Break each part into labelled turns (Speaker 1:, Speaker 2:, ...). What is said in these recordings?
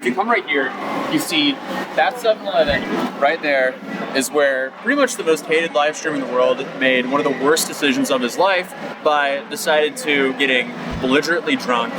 Speaker 1: If you come right here, you see that 7-Eleven right there is where pretty much the most hated live streamer in the world made one of the worst decisions of his life by decided to getting belligerently drunk,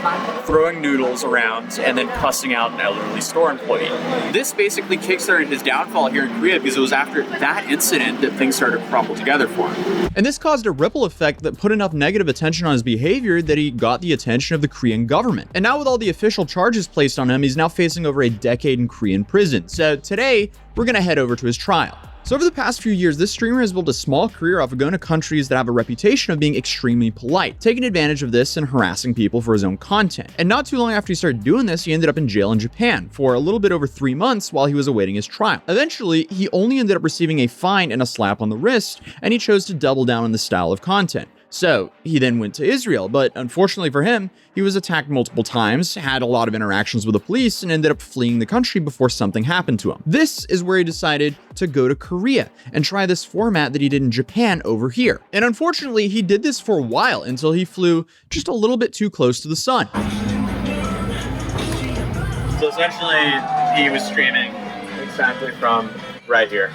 Speaker 1: throwing noodles around, and then cussing out an elderly store employee. This basically kickstarted his downfall here in Korea because it was after that incident that things started to crumble together for him.
Speaker 2: And this caused a ripple effect that put enough negative attention on his behavior that he got the attention of the Korean government. And now with all the official charges placed on him, he's now facing over a decade in Korean prison. So today, we're gonna head over to his trial. So over the past few years, this streamer has built a small career off of going to countries that have a reputation of being extremely polite, taking advantage of this and harassing people for his own content. And not too long after he started doing this, he ended up in jail in Japan for a little bit over 3 months while he was awaiting his trial. Eventually, he only ended up receiving a fine and a slap on the wrist, and he chose to double down on the style of content. So he then went to Israel, but unfortunately for him, he was attacked multiple times, had a lot of interactions with the police, and ended up fleeing the country before something happened to him. This is where he decided to go to Korea and try this format that he did in Japan over here. And unfortunately, he did this for a while until he flew just a little bit too close to the sun.
Speaker 1: So essentially, he was streaming exactly from right here.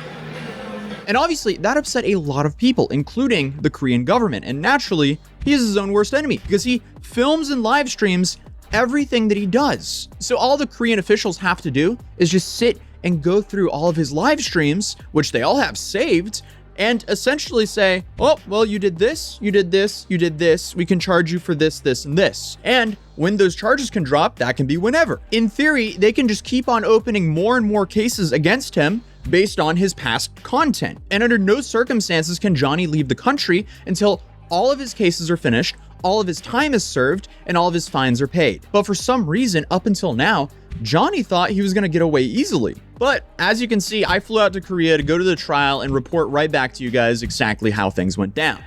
Speaker 2: And obviously, that upset a lot of people, including the Korean government. And naturally, he is his own worst enemy because he films and live streams everything that he does. So all the Korean officials have to do is just sit and go through all of his live streams, which they all have saved, and essentially say, oh, well, you did this, you did this, you did this. We can charge you for this, this, and this. And when those charges can drop, that can be whenever. In theory, they can just keep on opening more and more cases against him based on his past content. And under no circumstances can Johnny leave the country until all of his cases are finished, all of his time is served, and all of his fines are paid. But for some reason, up until now, Johnny thought he was gonna get away easily. But as you can see, I flew out to Korea to go to the trial and report right back to you guys exactly how things went down.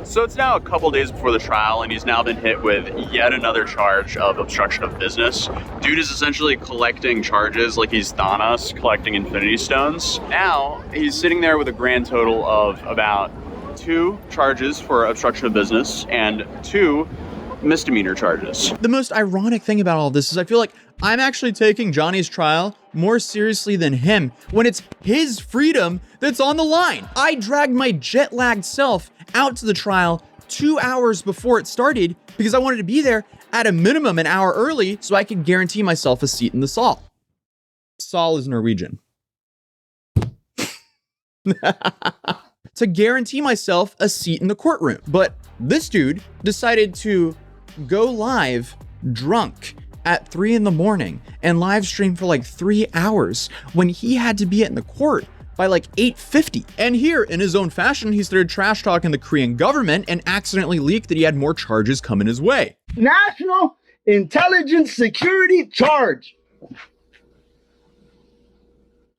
Speaker 1: So it's now a couple days before the trial, and he's now been hit with yet another charge of obstruction of business. Dude is essentially collecting charges like he's Thanos collecting Infinity Stones. Now, he's sitting there with a grand total of about 2 charges for obstruction of business and 2 misdemeanor charges.
Speaker 2: The most ironic thing about all this is I feel like I'm actually taking Johnny's trial more seriously than him when it's his freedom that's on the line. I dragged my jet-lagged self out to the trial 2 hours before it started because I wanted to be there at a minimum an hour early so I could guarantee myself a seat in the Saal. Saal is Norwegian. To guarantee myself a seat in the courtroom. But this dude decided to go live drunk at 3 in the morning and live stream for like 3 hours when he had to be in the court by like 8:50. And here, in his own fashion, he started trash talking the Korean government and accidentally leaked that he had more charges coming his way.
Speaker 3: National Intelligence Security Charge.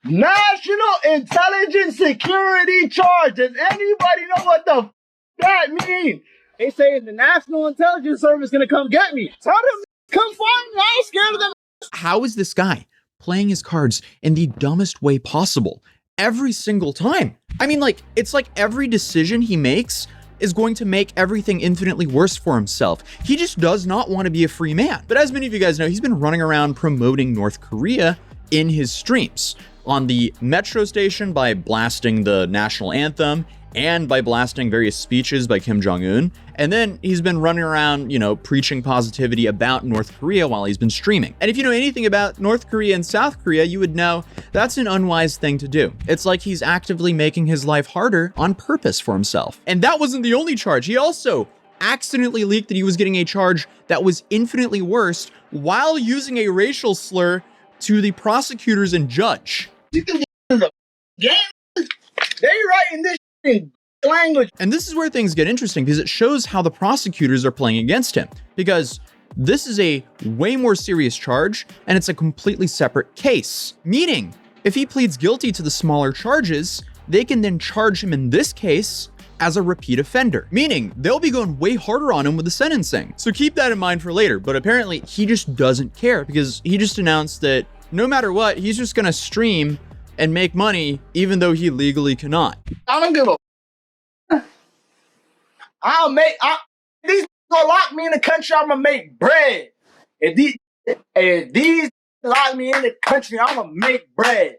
Speaker 3: National Intelligence Security Charge. Does anybody know what the that mean? They say the National Intelligence Service is gonna come get me. Tell them come find me. I ain't scared of them.
Speaker 2: How is this guy playing his cards in the dumbest way possible every single time? I mean, like, it's like every decision he makes is going to make everything infinitely worse for himself. He just does not want to be a free man. But as many of you guys know, he's been running around promoting North Korea in his streams on the metro station by blasting the national anthem and by blasting various speeches by Kim Jong-un. And then he's been running around, you know, preaching positivity about North Korea while he's been streaming. And if you know anything about North Korea and South Korea, you would know that's an unwise thing to do. It's like he's actively making his life harder on purpose for himself. And that wasn't the only charge. He also accidentally leaked that he was getting a charge that was infinitely worse while using a racial slur to the prosecutors and judge.
Speaker 3: You think this is a game? They writing this in language.
Speaker 2: And this is where things get interesting because it shows how the prosecutors are playing against him, because this is a way more serious charge and it's a completely separate case. Meaning, if he pleads guilty to the smaller charges, they can then charge him in this case as a repeat offender, meaning they'll be going way harder on him with the sentencing. So keep that in mind for later. But apparently he just doesn't care because he just announced that no matter what, he's just gonna stream and make money even though he legally cannot.
Speaker 3: I don't give a these gonna lock me in the country, I'm gonna make bread. If these lock me in the country, I'm gonna make bread.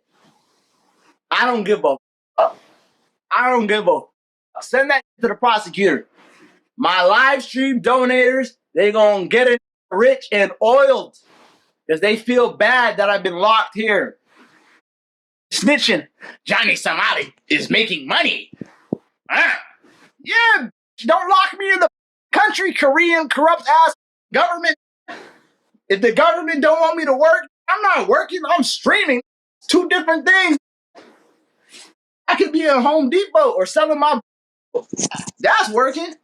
Speaker 3: I don't give a fuck. I don't give a fuck. Send that to the prosecutor. My live stream donators, they gonna get it rich and oiled because they feel bad that I've been locked here. Snitching. Johnny Somali is making money. Yeah, don't lock me in the country, Korean corrupt ass government. If the government don't want me to work, I'm not working, I'm streaming. Two different things. I could be in Home Depot or selling my... That's working.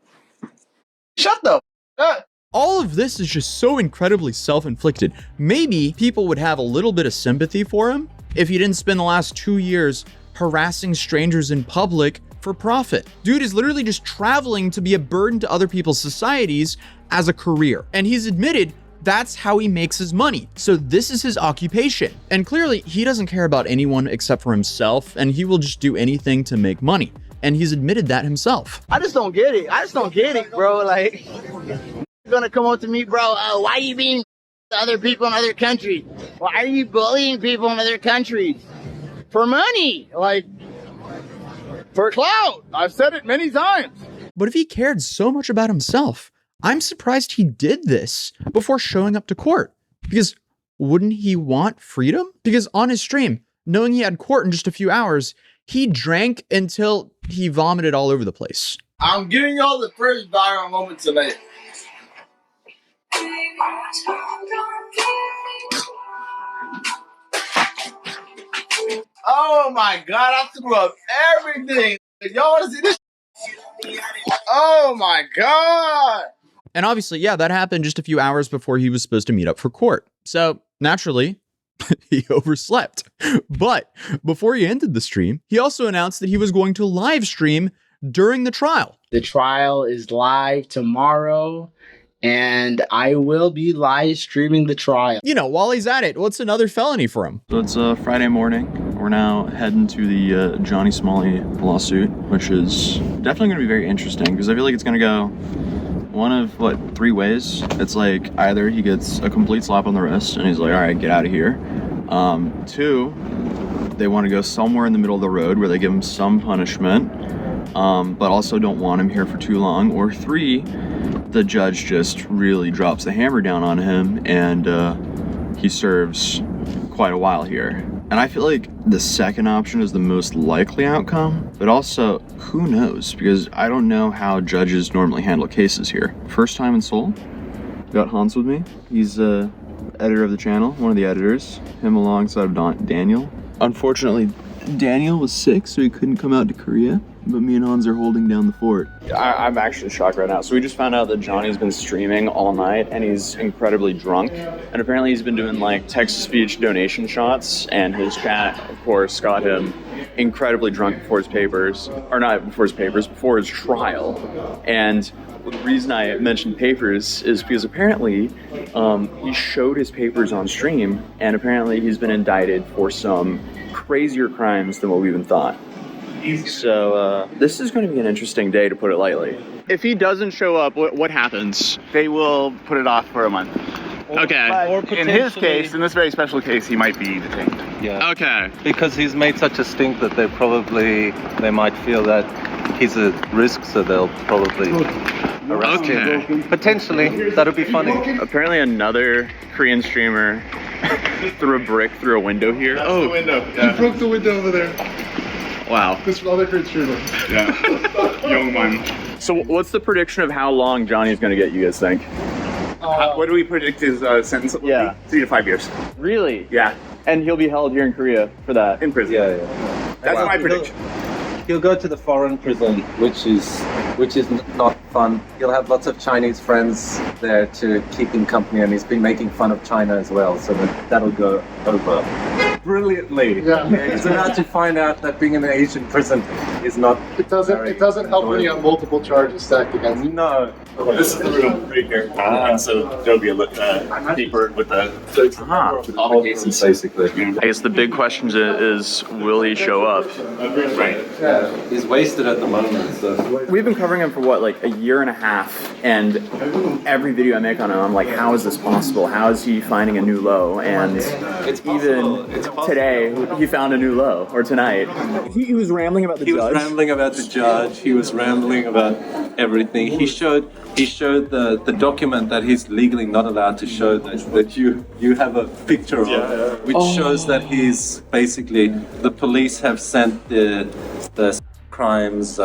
Speaker 3: Shut the up.
Speaker 2: All of this is just so incredibly self-inflicted. Maybe people would have a little bit of sympathy for him if he didn't spend the last 2 years harassing strangers in public for profit. Dude is literally just traveling to be a burden to other people's societies as a career. And he's admitted that's how he makes his money. So this is his occupation. And clearly he doesn't care about anyone except for himself, and he will just do anything to make money. And he's admitted that himself.
Speaker 3: I just don't get it. Bro. Like, you're gonna come up to me, bro. Why are you being other people in other countries? Why are you bullying people in other countries? For money, like, for clout. I've said it many times.
Speaker 2: But if he cared so much about himself, I'm surprised he did this before showing up to court. Because wouldn't he want freedom? Because on his stream, knowing he had court in just a few hours, he drank until he vomited all over the place.
Speaker 3: I'm giving y'all the first viral moment tonight. Oh my God, I threw up everything. Y'all wanna see this? Oh my God.
Speaker 2: And obviously, yeah, that happened just a few hours before he was supposed to meet up for court. So naturally, he overslept. But before he ended the stream, he also announced that he was going to live stream during the trial.
Speaker 3: The trial is live tomorrow, and I will be live streaming the trial.
Speaker 2: You know, while he's at it, what's another felony for him?
Speaker 1: So it's Friday morning. We're now heading to the Johnny Somali lawsuit, which is definitely going to be very interesting because I feel like it's going to go one of, 3 ways. It's like either he gets a complete slap on the wrist and he's like, all right, get out of here. 2, they want to go somewhere in the middle of the road where they give him some punishment, but also don't want him here for too long. Or 3, the judge just really drops the hammer down on him and he serves quite a while here. And I feel like the second option is the most likely outcome, but also who knows? Because I don't know how judges normally handle cases here. First time in Seoul, got Hans with me. He's editor of the channel, one of the editors, him alongside of Daniel. Unfortunately, Daniel was sick, so he couldn't come out to Korea, but me and Hans are holding down the fort. I'm actually shocked right now. So we just found out that Johnny's been streaming all night and he's incredibly drunk. And apparently he's been doing like text-to-speech donation shots, and his chat, of course, got him incredibly drunk before his papers, or not before his papers, before his trial. And the reason I mentioned papers is because apparently he showed his papers on stream, and apparently he's been indicted for some crazier crimes than what we even thought. So this is going to be an interesting day, to put it lightly. If he doesn't show up, what happens?
Speaker 4: They will put it off for a month.
Speaker 1: Okay.
Speaker 4: Or in his case, in this very special case, he might be detained.
Speaker 5: Yeah.
Speaker 1: Okay.
Speaker 5: Because he's made such a stink that they might feel that he's a risk, so they'll probably arrest him. Potentially, that'll be funny.
Speaker 1: Apparently another Korean streamer threw a brick through a window here.
Speaker 6: The window.
Speaker 1: Yeah.
Speaker 6: He broke the window over there.
Speaker 1: Wow.
Speaker 6: This other Korean streamer.
Speaker 4: Yeah. Young man.
Speaker 1: So what's the prediction of how long Johnny's going to get, you guys think?
Speaker 4: What do we predict his sentence?
Speaker 1: Yeah.
Speaker 4: 3 to 5 years.
Speaker 1: Really?
Speaker 4: Yeah.
Speaker 1: And he'll be held here in Korea for that.
Speaker 4: In prison.
Speaker 5: Yeah.
Speaker 4: That's my prediction.
Speaker 5: He'll go to the foreign prison, which is not fun. He'll have lots of Chinese friends there to keep him company, and he's been making fun of China as well, so that'll go over brilliantly.
Speaker 6: Yeah.
Speaker 5: He's about to find out that being in an Asian prison is not.
Speaker 6: It doesn't help when you have multiple charges stacked against you.
Speaker 5: No.
Speaker 4: This is the room right here. And so there'll be a paper with all the cases.
Speaker 5: Basically.
Speaker 1: I guess the big question is, will he show up?
Speaker 4: Right.
Speaker 5: He's wasted at the moment, so.
Speaker 1: We've been covering him for what, like a year and a half, and every video I make on him, I'm like, how is this possible? How is he finding a new low? And today, he found a new low, or tonight. He was rambling about the judge.
Speaker 5: He was rambling about the judge. He was rambling about everything. He showed the document that he's legally not allowed to show that you have a picture of, which shows that he's basically, the police have sent the crimes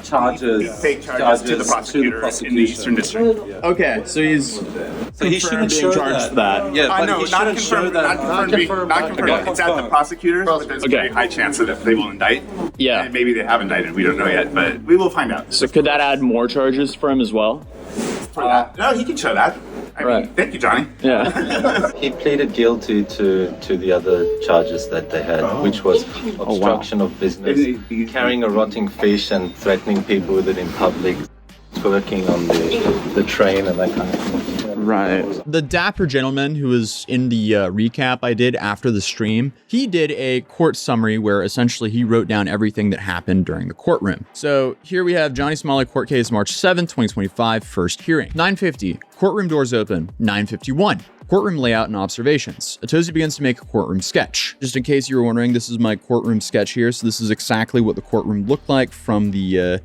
Speaker 5: charges
Speaker 4: Fake charges to the prosecutor in the Eastern District.
Speaker 1: Okay, so he's
Speaker 5: So he shouldn't show that. Yeah, but
Speaker 4: No,
Speaker 5: he
Speaker 4: not
Speaker 5: shouldn't show that.
Speaker 4: Not confirmed. It's at the prosecutors, but there's a very high chance that they will indict.
Speaker 1: Yeah.
Speaker 4: And maybe they have indicted. We don't know yet, but we will find out.
Speaker 1: So could that add more charges for him as well?
Speaker 4: No, he can show that. I mean, thank you, Johnny.
Speaker 1: Yeah.
Speaker 5: He pleaded guilty to the other charges that they had, which was obstruction of business, carrying a rotting fish and threatening people with it in public, twerking on the train and that kind of thing.
Speaker 1: Right.
Speaker 2: The dapper gentleman who was in the recap I did after the stream, he did a court summary where essentially he wrote down everything that happened during the courtroom. So here we have Johnny Somali court case March 7th, 2025, first hearing. 9:50, courtroom doors open. 9:51. Courtroom layout and observations. Atozy begins to make a courtroom sketch. Just in case you were wondering, this is my courtroom sketch here. So this is exactly what the courtroom looked like from the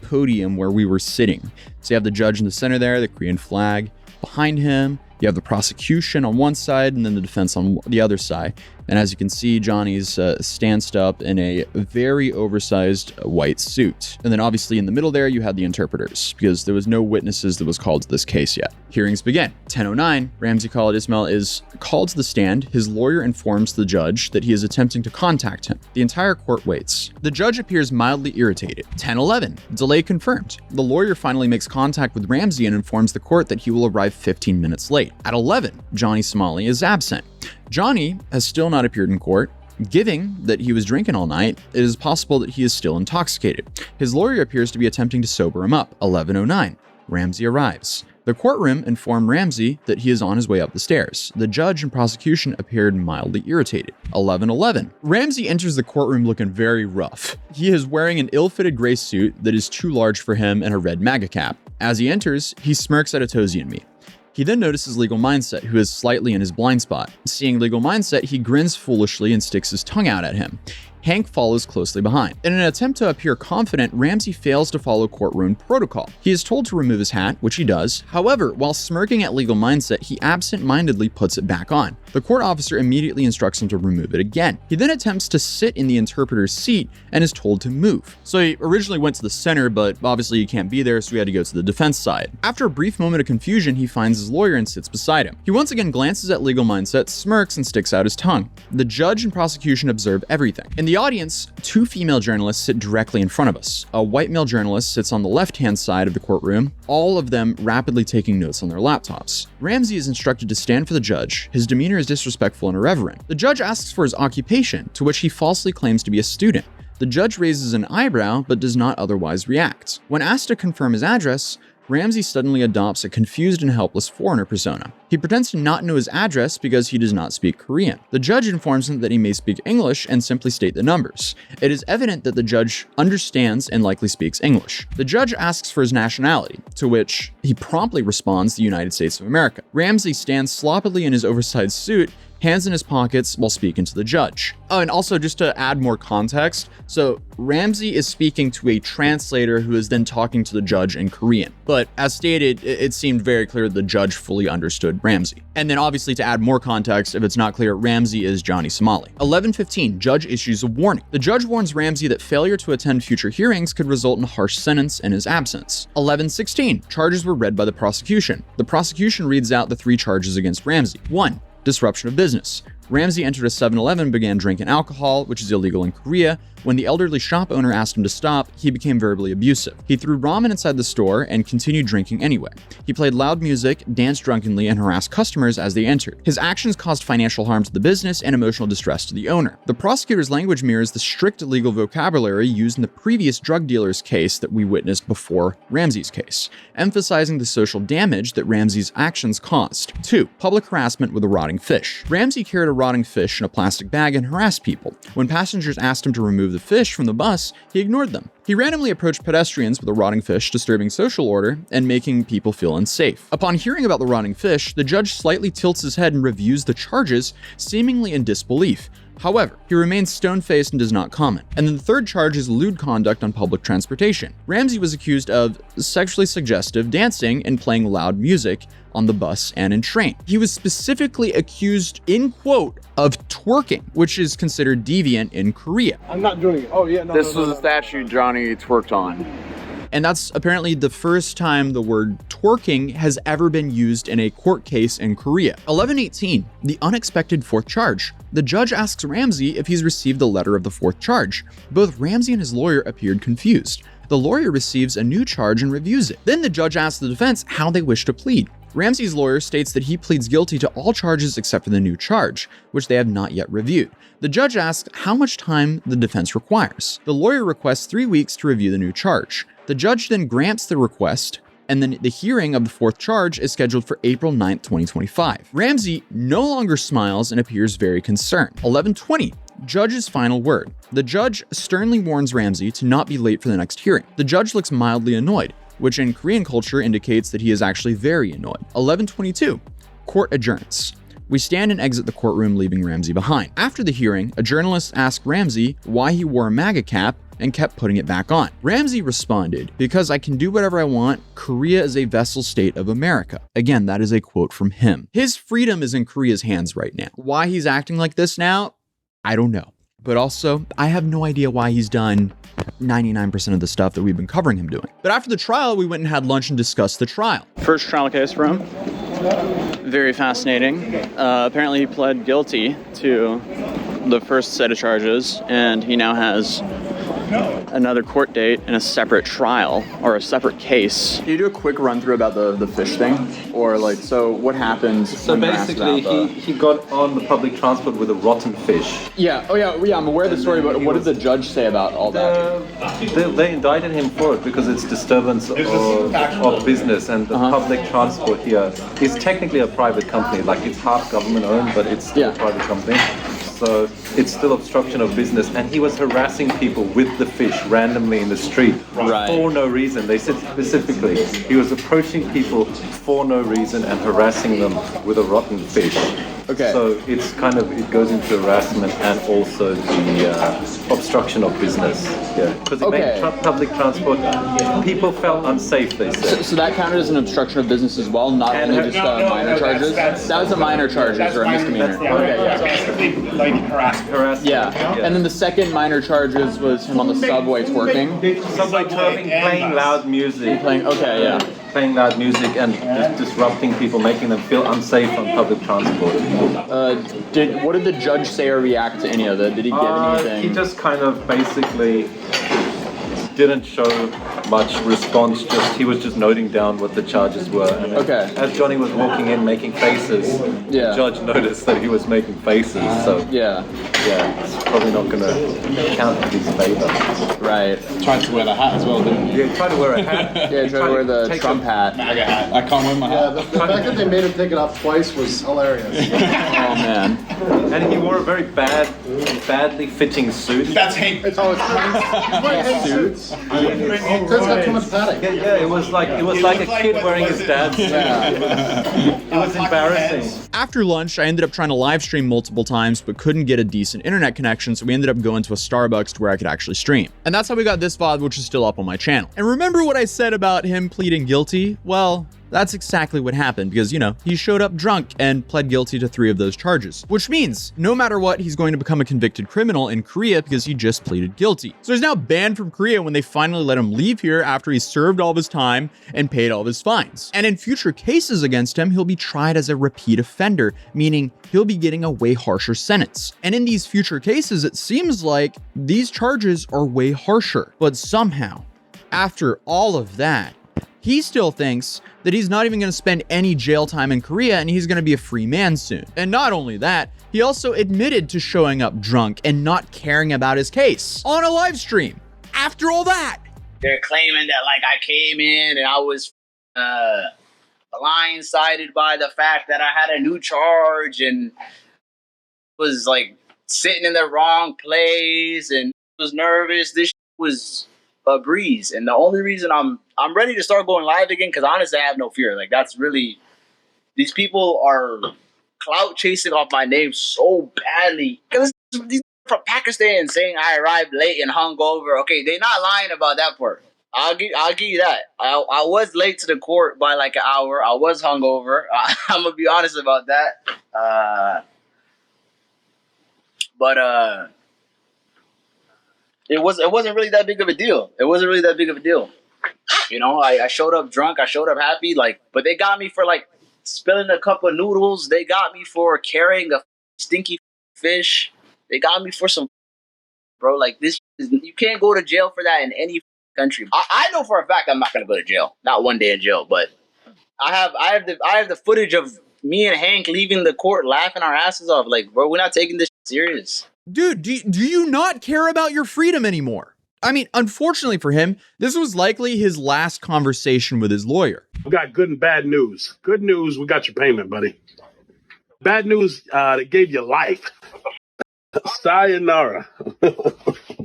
Speaker 2: podium where we were sitting. So you have the judge in the center there, the Korean flag. Behind him, you have the prosecution on one side and then the defense on the other side. And as you can see, Johnny's stanced up in a very oversized white suit. And then obviously in the middle there, you had the interpreters because there was no witnesses that was called to this case yet. Hearings begin. 10:09, Ramzi Khalid Ismail is called to the stand. His lawyer informs the judge that he is attempting to contact him. The entire court waits. The judge appears mildly irritated. 10:11, delay confirmed. The lawyer finally makes contact with Ramzi and informs the court that he will arrive 15 minutes late. At 11, Johnny Somali is absent. Johnny has still not appeared in court. Given that he was drinking all night, it is possible that he is still intoxicated. His lawyer appears to be attempting to sober him up. 11:09, Ramzi arrives. The courtroom informed Ramzi that he is on his way up the stairs. The judge and prosecution appeared mildly irritated. 11:11, Ramzi enters the courtroom looking very rough. He is wearing an ill-fitted gray suit that is too large for him and a red MAGA cap. As he enters, he smirks at Atozy and me. He then notices Legal Mindset, who is slightly in his blind spot. Seeing Legal Mindset, he grins foolishly and sticks his tongue out at him. Hank follows closely behind. In an attempt to appear confident, Ramzi fails to follow courtroom protocol. He is told to remove his hat, which he does. However, while smirking at Legal Mindset, he absent-mindedly puts it back on. The court officer immediately instructs him to remove it again. He then attempts to sit in the interpreter's seat and is told to move. So he originally went to the center, but obviously he can't be there, so he had to go to the defense side. After a brief moment of confusion, he finds his lawyer and sits beside him. He once again glances at Legal Mindset, smirks, and sticks out his tongue. The judge and prosecution observe everything. In the audience, two female journalists sit directly in front of us. A white male journalist sits on the left-hand side of the courtroom, all of them rapidly taking notes on their laptops. Ramzi is instructed to stand for the judge. His demeanor is disrespectful and irreverent. The judge asks for his occupation, to which he falsely claims to be a student. The judge raises an eyebrow, but does not otherwise react. When asked to confirm his address, Ramzi suddenly adopts a confused and helpless foreigner persona. He pretends to not know his address because he does not speak Korean. The judge informs him that he may speak English and simply state the numbers. It is evident that the judge understands and likely speaks English. The judge asks for his nationality, to which he promptly responds the United States of America. Ramzi stands sloppily in his oversized suit, hands in his pockets while speaking to the judge. Oh, and also just to add more context, so Ramzi is speaking to a translator who is then talking to the judge in Korean. But as stated, it seemed very clear the judge fully understood Ramzi. And then obviously to add more context, if it's not clear, Ramzi is Johnny Somali. 11:15, judge issues a warning. The judge warns Ramzi that failure to attend future hearings could result in a harsh sentence in his absence. 11:16, charges were read by the prosecution. The prosecution reads out the three charges against Ramzi. 1. Disruption of business. Ramsey entered a 7-Eleven and began drinking alcohol, which is illegal in Korea. When the elderly shop owner asked him to stop, he became verbally abusive. He threw ramen inside the store and continued drinking anyway. He played loud music, danced drunkenly, and harassed customers as they entered. His actions caused financial harm to the business and emotional distress to the owner. The prosecutor's language mirrors the strict legal vocabulary used in the previous drug dealer's case that we witnessed before Ramsey's case, emphasizing the social damage that Ramsey's actions caused. 2. Public harassment with a rotting fish. Ramsey carried a rotting fish in a plastic bag and harassed people. When passengers asked him to remove the fish from the bus, he ignored them. He randomly approached pedestrians with a rotting fish, disturbing social order and making people feel unsafe. Upon hearing about the rotting fish, the judge slightly tilts his head and reviews the charges, seemingly in disbelief. However, he remains stone-faced and does not comment. And then the third charge is lewd conduct on public transportation. Ramsey was accused of sexually suggestive dancing and playing loud music on the bus and in train. He was specifically accused, in quote, of twerking, which is considered deviant in Korea.
Speaker 3: I'm not doing it. Oh, yeah, no.
Speaker 1: This was a statue Johnny twerked on.
Speaker 2: And that's apparently the first time the word twerking has ever been used in a court case in Korea. 1118, the unexpected fourth charge. The judge asks Ramsey if he's received the letter of the fourth charge. Both Ramsey and his lawyer appeared confused. The lawyer receives a new charge and reviews it. Then the judge asks the defense how they wish to plead. Ramsey's lawyer states that he pleads guilty to all charges except for the new charge, which they have not yet reviewed. The judge asks how much time the defense requires. The lawyer requests 3 weeks to review the new charge. The judge then grants the request, and then the hearing of the fourth charge is scheduled for April 9th, 2025. Ramsey no longer smiles and appears very concerned. 1120. Judge's final word. The judge sternly warns Ramsey to not be late for the next hearing. The judge looks mildly annoyed, which in Korean culture indicates that he is actually very annoyed. 1122. Court adjourns. We stand and exit the courtroom, leaving Ramsey behind. After the hearing, a journalist asked Ramsey why he wore a MAGA cap and kept putting it back on. Ramsey responded, "Because I can do whatever I want. Korea is a vassal state of America." Again, that is a quote from him. His freedom is in Korea's hands right now. Why he's acting like this now, I don't know. But also, I have no idea why he's done 99% of the stuff that we've been covering him doing. But after the trial, we went and had lunch and discussed the trial.
Speaker 1: First trial case for him. Very fascinating. Apparently he pled guilty to the first set of charges, and he now has another court date and a separate trial or a separate case. Can you do a quick run through about the fish thing? Or like, so what happened?
Speaker 5: So basically he got on the public transport with a rotten fish.
Speaker 1: Yeah, I'm aware of the story, but what did the judge say about all that?
Speaker 5: They indicted him for it because it's disturbance of business, and the public transport here is technically a private company. Like, it's half government owned, but it's still a private company. So it's still obstruction of business, and he was harassing people with the fish randomly in the street for no reason. They said specifically he was approaching people for no reason and harassing them with a rotten fish.
Speaker 1: Okay.
Speaker 5: So it's kind of, it goes into harassment and also the obstruction of business. Yeah. Because it made public transport, people felt unsafe, they said.
Speaker 1: So that counted as an obstruction of business as well, not only just minor charges? That was a minor charges or a misdemeanor.
Speaker 4: Like harassment.
Speaker 1: Yeah. And then the second minor charges was him on the subway twerking.
Speaker 5: Subway twerking, playing loud music.
Speaker 1: Playing
Speaker 5: loud music and just disrupting people, making them feel unsafe on public transport.
Speaker 1: What did the judge say or react to any of it? Did he give anything?
Speaker 5: He just kind of basically didn't show much response. He was just noting down what the charges were. And as Johnny was walking in making faces, the judge noticed that he was making faces. So it's probably not going to count in his favor.
Speaker 1: Right.
Speaker 7: Tried to wear the hat as well, didn't he?
Speaker 5: Yeah, tried to wear a hat.
Speaker 1: Tried to wear the Trump hat.
Speaker 7: MAGA hat. I can't wear my hat.
Speaker 6: The fact that they made him take it off twice was hilarious.
Speaker 1: Oh man.
Speaker 5: And he wore a very badly fitting suit.
Speaker 7: That's hate.
Speaker 6: It's always suits. It's got too much padding.
Speaker 5: Yeah, it was like a kid wearing his dad's suit. It was embarrassing.
Speaker 2: After lunch, I ended up trying to live stream multiple times, but couldn't get a decent internet connection, so we ended up going to a Starbucks to where I could actually stream. And that's how we got this VOD, which is still up on my channel. And remember what I said about him pleading guilty? Well, That's exactly what happened because, you know, he showed up drunk and pled guilty to 3 of those charges, which means no matter what, he's going to become a convicted criminal in Korea because he just pleaded guilty. So he's now banned from Korea when they finally let him leave here after he served all of his time and paid all of his fines. And in future cases against him, he'll be tried as a repeat offender, meaning he'll be getting a way harsher sentence. And in these future cases, it seems like these charges are way harsher. But somehow, after all of that, he still thinks that he's not even going to spend any jail time in Korea and he's going to be a free man soon. And not only that, he also admitted to showing up drunk and not caring about his case on a live stream. After all that,
Speaker 3: They're claiming that like I came in and I was blindsided by the fact that I had a new charge and was like sitting in the wrong place and was nervous. This was a breeze, and the only reason I'm ready to start going live again because honestly I have no fear. Like that's really, these people are clout chasing off my name so badly because these from Pakistan saying I arrived late and hungover. Okay, they're not lying about that part. I'll give you that. I was late to the court by like an hour. I was hungover. I'm gonna be honest about that. But it wasn't really that big of a deal. It wasn't really that big of a deal. You know, I showed up drunk. I showed up happy. Like, but they got me for like spilling a cup of noodles. They got me for carrying a stinky fish. They got me for some, bro. Like this, you can't go to jail for that in any country. I know for a fact I'm not gonna go to jail. Not one day in jail, but I have the footage of me and Hank leaving the court laughing our asses off. Like, bro, we're not taking this serious.
Speaker 2: dude, do you not care about your freedom anymore? I mean, unfortunately for him, this was likely his last conversation with his lawyer.
Speaker 8: We got good and bad news. Good news, we got your payment, buddy. Bad news, they gave you life. Sayonara.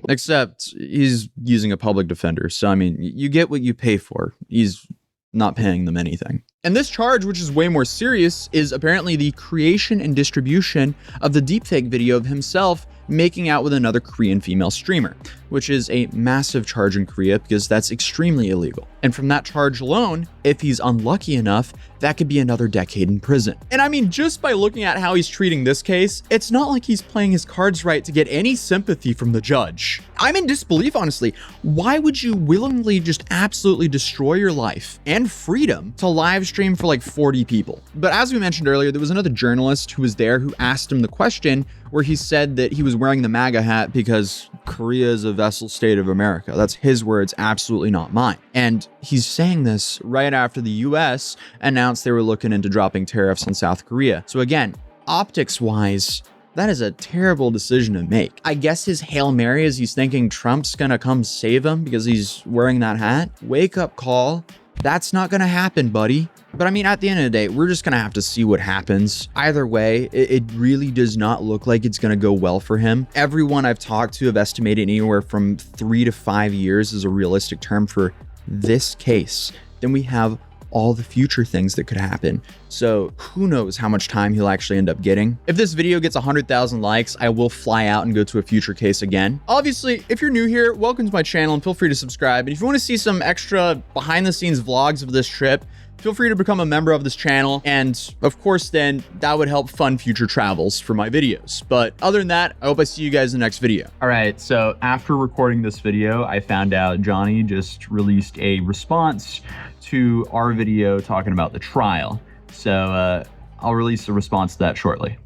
Speaker 2: Except he's using a public defender. So, I mean, you get what you pay for. He's not paying them anything. And this charge, which is way more serious, is apparently the creation and distribution of the deepfake video of himself making out with another Korean female streamer, which is a massive charge in Korea because that's extremely illegal. And from that charge alone, if he's unlucky enough, that could be another decade in prison. And I mean, just by looking at how he's treating this case, it's not like he's playing his cards right to get any sympathy from the judge. I'm in disbelief, honestly. Why would you willingly just absolutely destroy your life and freedom to live stream for like 40 people? But as we mentioned earlier, there was another journalist who was there who asked him the question where he said that he was wearing the MAGA hat because Korea is a vassal state of America. That's his words, absolutely not mine. And he's saying this right after the US announced they were looking into dropping tariffs on South Korea. So again, optics-wise, that is a terrible decision to make. I guess his Hail Mary is he's thinking Trump's gonna come save him because he's wearing that hat. Wake up call. That's not gonna happen, buddy. But I mean, at the end of the day, we're just gonna have to see what happens. Either way, it really does not look like it's gonna go well for him. Everyone I've talked to have estimated anywhere from 3 to 5 years is a realistic term for this case. Then we have all the future things that could happen. So who knows how much time he'll actually end up getting. If this video gets 100,000 likes, I will fly out and go to a future case again. Obviously, if you're new here, welcome to my channel and feel free to subscribe. And if you want to see some extra behind the scenes vlogs of this trip, feel free to become a member of this channel. And of course, then that would help fund future travels for my videos. But other than that, I hope I see you guys in the next video. All right, so after recording this video, I found out Johnny just released a response to our video talking about the trial. So I'll release a response to that shortly.